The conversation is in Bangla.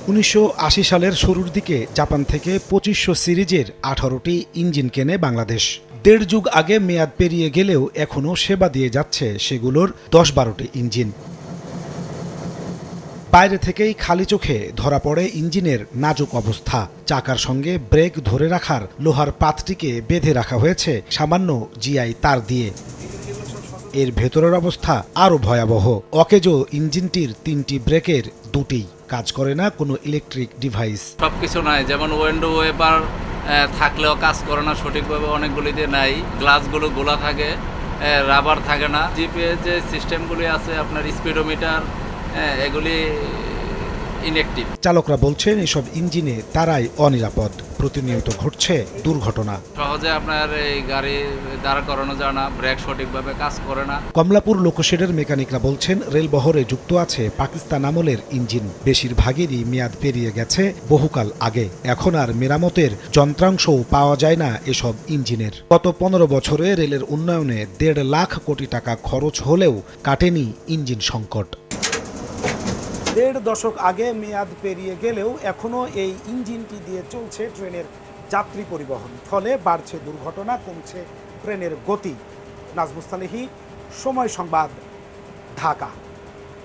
1980 সালের শুরুর দিকে জাপান থেকে 2500 সিরিজের 18টি ইঞ্জিন কেনে বাংলাদেশ। দেড় যুগ আগে মেয়াদ পেরিয়ে গেলেও এখনও সেবা দিয়ে যাচ্ছে সেগুলোর 10-12টি ইঞ্জিন। বাইরে থেকেই খালি চোখে ধরা পড়ে ইঞ্জিনের নাজুক অবস্থা। চাকার সঙ্গে ব্রেক ধরে রাখার লোহার পাতটিকে বেঁধে রাখা হয়েছে সামান্য জিআই তার দিয়ে। এর ভেতরের অবস্থা আরও ভয়াবহ। অকেজো ইঞ্জিনটির 3টি ব্রেকের 2টিই কাজ করে না কোনো ইলেকট্রিক ডিভাইস। সবকিছু নাই, যেমন উইন্ডো ওয়েপার থাকলেও কাজ করে না সঠিকভাবে, অনেকগুলিতে নাই। গ্লাসগুলো গোলা থাকে, রাবার থাকে না। জিপিএস যে সিস্টেমগুলি আছে, আপনার স্পিডোমিটার, এগুলি ইনঅ্যাক্টিভ। চালকরা বলছেন এসব ইঞ্জিনে তারাই অনিরাপদ। প্রতিনিয়ত ঘটছে দুর্ঘটনা। সহজে আপনার এই গাড়ি দাঁড় করানো যায় না, ব্রেক সঠিকভাবে কাজ করে না। কমলাপুর লোকোশেডের মেকানিকরা বলছেন রেলবহরে যুক্ত আছে পাকিস্তান আমলের ইঞ্জিন। বেশিরভাগেরই মেয়াদ পেরিয়ে গেছে বহুকাল আগে। এখন আর মেরামতের যন্ত্রাংশও পাওয়া যায় না এসব ইঞ্জিনের। গত 15 বছরে রেলের উন্নয়নে 1.5 লাখ কোটি টাকা খরচ হলেও কাটেনি ইঞ্জিন সংকট। 1.5 দশক আগে মেয়াদ পেরিয়ে গেলেও এখনও এই ইঞ্জিনটি দিয়ে চলছে ট্রেনের যাত্রী পরিবহন। ফলে বাড়ছে দুর্ঘটনা, কমছে ট্রেনের গতি। নাজমুস সালেহী, সময় সংবাদ, ঢাকা।